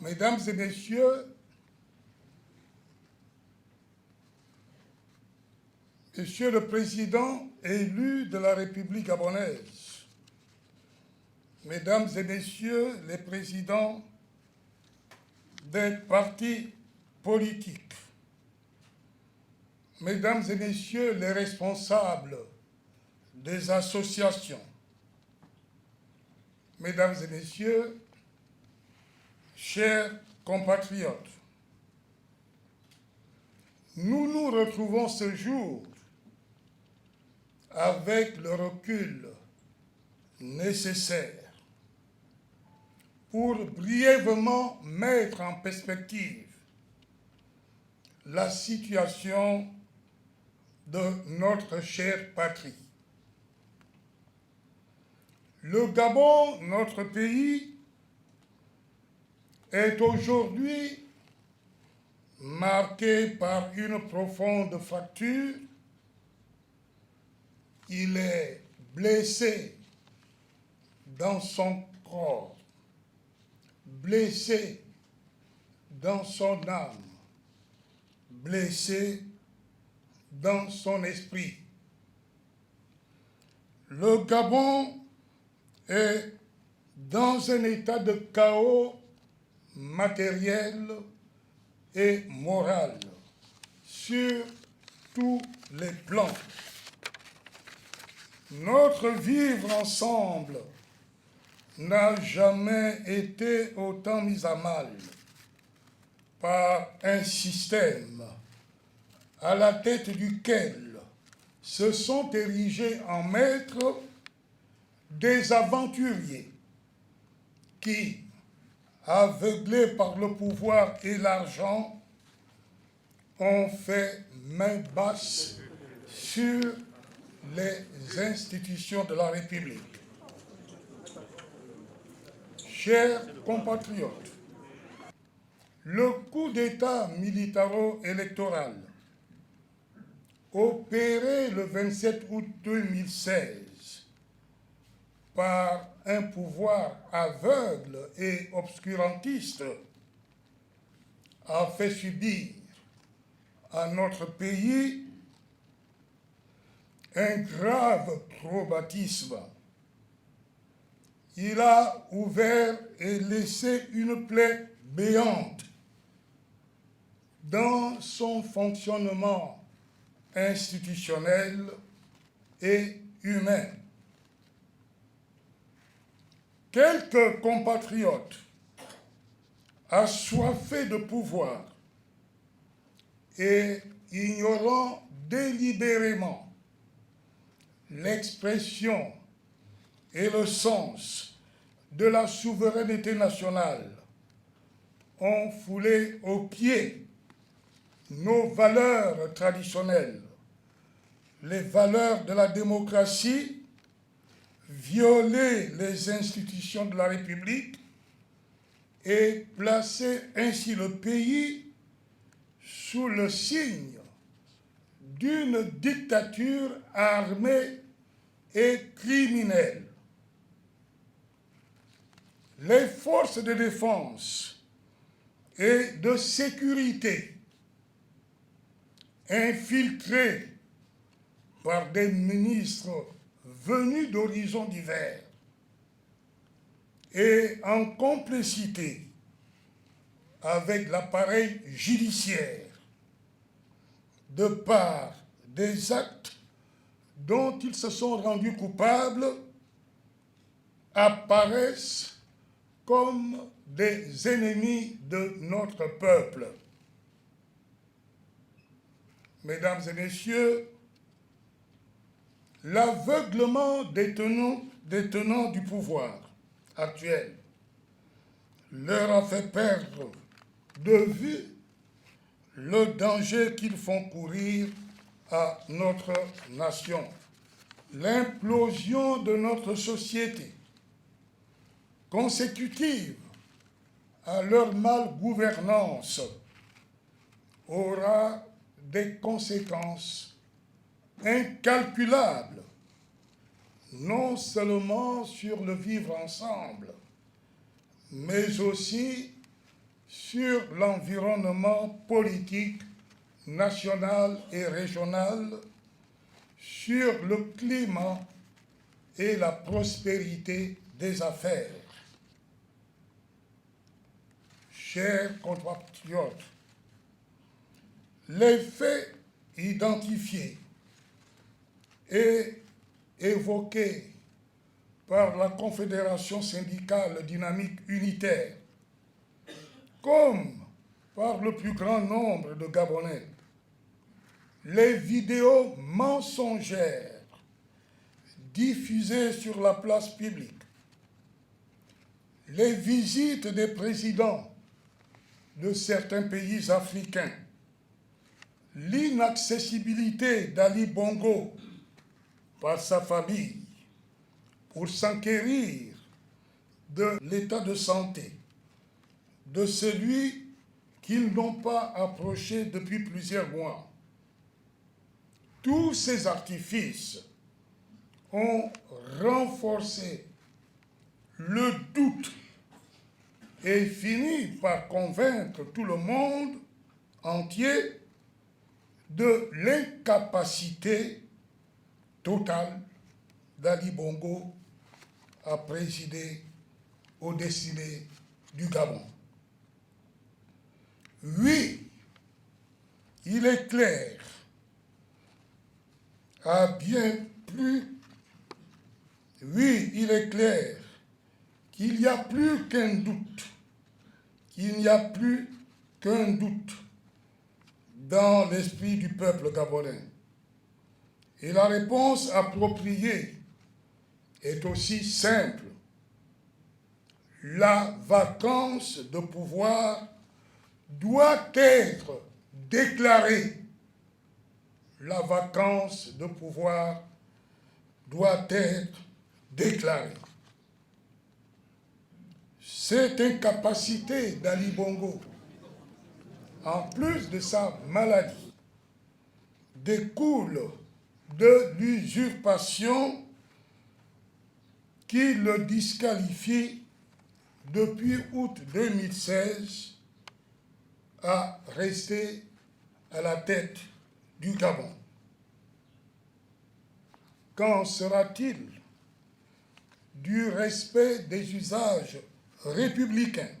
Mesdames et Messieurs, Monsieur le Président élu de la République gabonaise, Mesdames et Messieurs les présidents des partis politiques, Mesdames et Messieurs les responsables des associations, Mesdames et Messieurs, chers compatriotes, nous nous retrouvons ce jour avec le recul nécessaire pour brièvement mettre en perspective la situation de notre chère patrie. Le Gabon, notre pays, est aujourd'hui marqué par une profonde fracture. Il est blessé dans son corps, blessé dans son âme, blessé dans son esprit. Le Gabon est dans un état de chaos matériel et moral sur tous les plans. Notre vivre ensemble n'a jamais été autant mis à mal par un système à la tête duquel se sont érigés en maîtres des aventuriers qui, aveuglés par le pouvoir et l'argent, ont fait main basse sur les institutions de la République. Chers compatriotes, le coup d'État militaro-électoral opéré le 27 août 2016 par un pouvoir aveugle et obscurantiste a fait subir à notre pays un grave traumatisme. Il a ouvert et laissé une plaie béante dans son fonctionnement institutionnel et humain. Quelques compatriotes assoiffés de pouvoir et ignorant délibérément l'expression et le sens de la souveraineté nationale ont foulé aux pieds nos valeurs traditionnelles, les valeurs de la démocratie, violé les institutions de la République et placé ainsi le pays sous le signe d'une dictature armée et criminelle. Les forces de défense et de sécurité, infiltrées par des ministres venus d'horizons divers et en complicité avec l'appareil judiciaire, de par des actes dont ils se sont rendus coupables, apparaissent comme des ennemis de notre peuple. Mesdames et messieurs, l'aveuglement des tenants du pouvoir actuel leur a fait perdre de vue le danger qu'ils font courir à notre nation. L'implosion de notre société, consécutive à leur malgouvernance, aura des conséquences incalculables, non seulement sur le vivre ensemble, mais aussi sur l'environnement politique national et régional, sur le climat et la prospérité des affaires. Chers compatriotes, les faits identifiés et évoqués par la Confédération syndicale dynamique unitaire, comme par le plus grand nombre de Gabonais, les vidéos mensongères diffusées sur la place publique, les visites des présidents de certains pays africains, l'inaccessibilité d'Ali Bongo par sa famille pour s'enquérir de l'état de santé de celui qu'ils n'ont pas approché depuis plusieurs mois. Tous ces artifices ont renforcé le doute et fini par convaincre tout le monde entier de l'incapacité totale d'Ali Bongo à présider aux destinées du Gabon. Oui, il est clair, il est clair qu'il n'y a plus qu'un doute, dans l'esprit du peuple gabonais. Et la réponse appropriée est aussi simple. La vacance de pouvoir doit être déclarée. La vacance de pouvoir doit être déclarée. Cette incapacité d'Ali Bongo, en plus de sa maladie, découle de l'usurpation qui le disqualifie depuis août 2016 à rester à la tête du Gabon. Qu'en sera-t-il du respect des usages républicains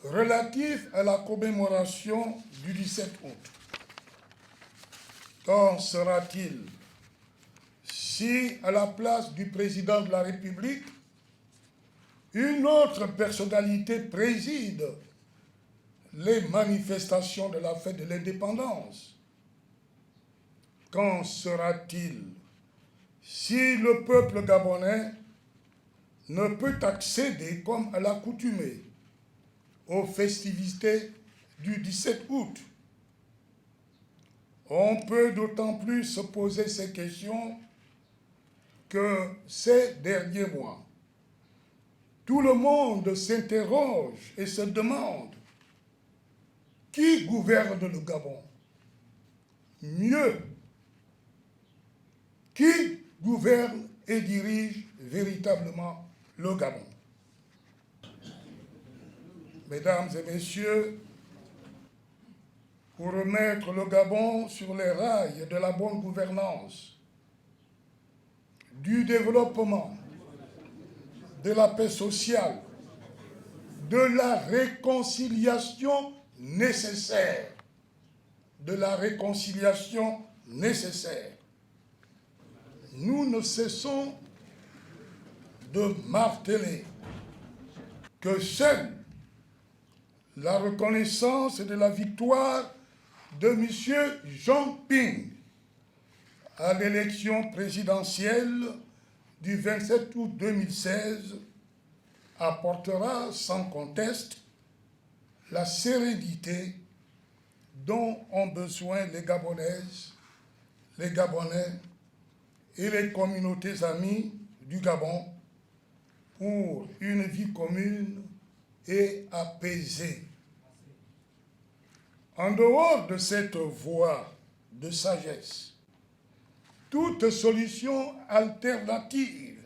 relatifs à la commémoration du 17 août? Qu'en sera-t-il si, à la place du président de la République, une autre personnalité préside les manifestations de la fête de l'indépendance? Qu'en sera-t-il si le peuple gabonais ne peut accéder, comme à l'accoutumée, aux festivités du 17 août? On peut d'autant plus se poser ces questions que ces derniers mois, tout le monde s'interroge et se demande qui gouverne le Gabon? Mieux, qui gouverne et dirige véritablement le Gabon? Mesdames et messieurs, pour remettre le Gabon sur les rails de la bonne gouvernance, du développement, de la paix sociale, de la réconciliation nécessaire, nous ne cessons de marteler que seule la reconnaissance de la victoire de M. Jean Ping à l'élection présidentielle du 27 août 2016 apportera sans conteste la sérénité dont ont besoin les Gabonaises, les Gabonais et les communautés amies du Gabon pour une vie commune et apaisée. En dehors de cette voie de sagesse, toute solution alternative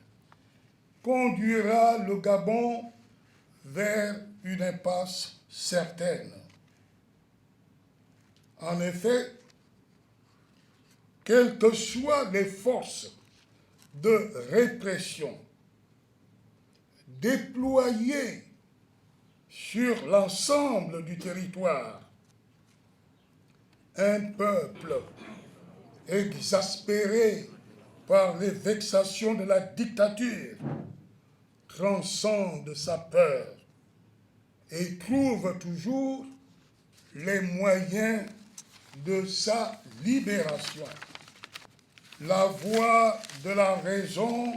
conduira le Gabon vers une impasse certaine. En effet, quelles que soient les forces de répression déployées sur l'ensemble du territoire, un peuple exaspéré par les vexations de la dictature transcende sa peur et trouve toujours les moyens de sa libération. La voie de la raison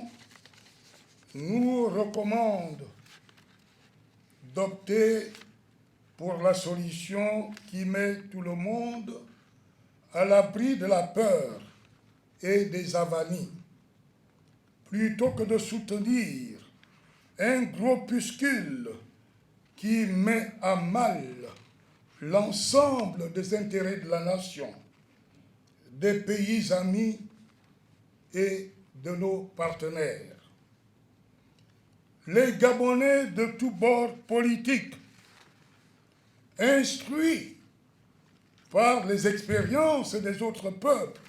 nous recommande d'opter pour la solution qui met tout le monde à l'abri de la peur et des avanies, plutôt que de soutenir un groupuscule qui met à mal l'ensemble des intérêts de la nation, des pays amis et de nos partenaires. Les Gabonais de tous bords politiques, instruits par les expériences des autres peuples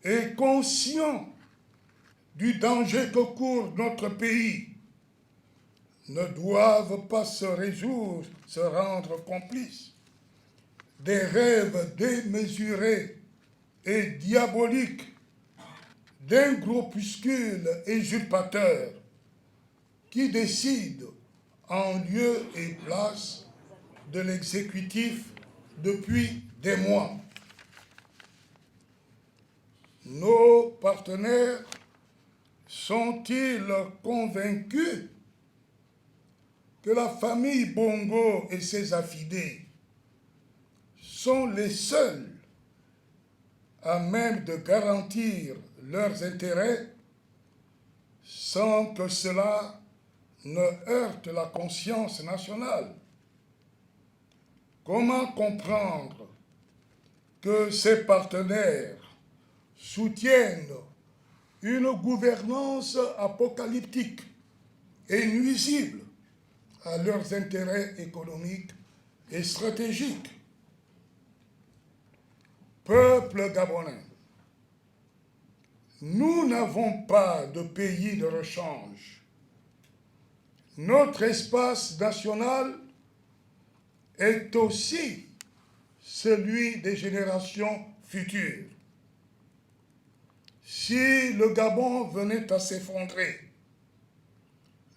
et conscients du danger que court notre pays, ne doivent pas se rendre complices des rêves démesurés et diaboliques d'un groupuscule usurpateur qui décide en lieu et place de l'exécutif depuis des mois. Nos partenaires sont-ils convaincus que la famille Bongo et ses affidés sont les seuls à même de garantir leurs intérêts sans que cela ne heurte la conscience nationale? Comment comprendre que ces partenaires soutiennent une gouvernance apocalyptique et nuisible à leurs intérêts économiques et stratégiques? Peuple gabonais, nous n'avons pas de pays de rechange. Notre espace national est aussi celui des générations futures. Si le Gabon venait à s'effondrer,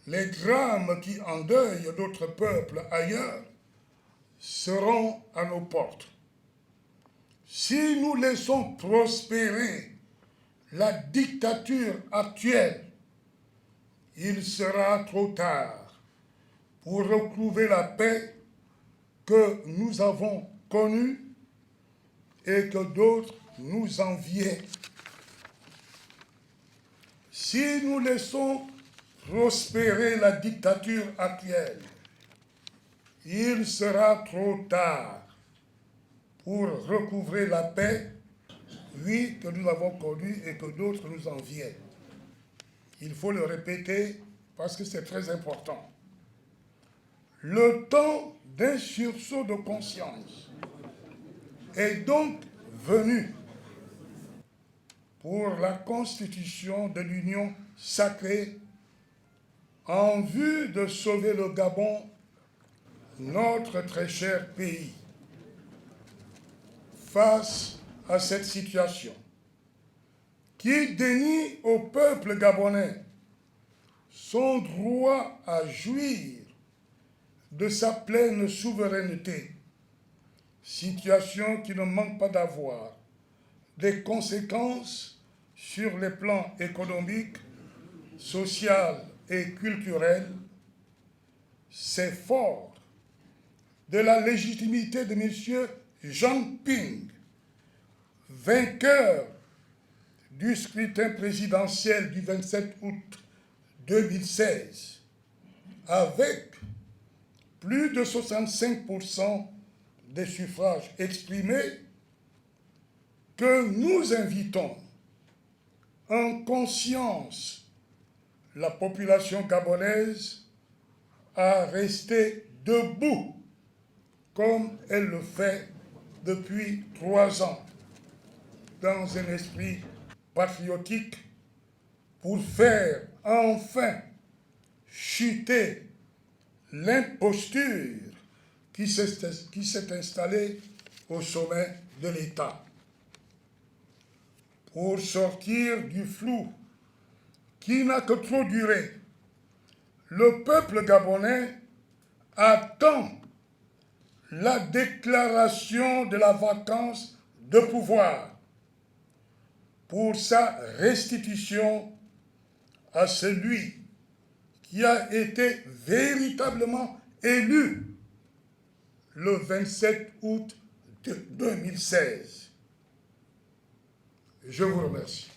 les drames qui endeuillent d'autres peuples ailleurs seront à nos portes. Si nous laissons prospérer la dictature actuelle, il sera trop tard pour retrouver la paix que nous avons connue et que d'autres nous enviaient. Si nous laissons prospérer la dictature actuelle, il sera trop tard pour recouvrer la paix, oui, que nous avons connue et que d'autres nous enviaient. Il faut le répéter parce que c'est très important. Le temps d'un sursaut de conscience est donc venu pour la constitution de l'Union sacrée en vue de sauver le Gabon, notre très cher pays. Face à cette situation qui dénie au peuple gabonais son droit à jouir de sa pleine souveraineté, situation qui ne manque pas d'avoir des conséquences sur les plans économiques, social et culturel, c'est fort de la légitimité de M. Jean Ping, vainqueur du scrutin présidentiel du 27 août 2016, avec plus de 65% des suffrages exprimés, que nous invitons en conscience la population gabonaise à rester debout comme elle le fait depuis 3 ans, dans un esprit patriotique, pour faire enfin chuter l'imposture qui s'est installée au sommet de l'État. Pour sortir du flou qui n'a que trop duré, le peuple gabonais attend la déclaration de la vacance de pouvoir pour sa restitution à celui qui a été véritablement élu le 27 août 2016. Je vous remercie.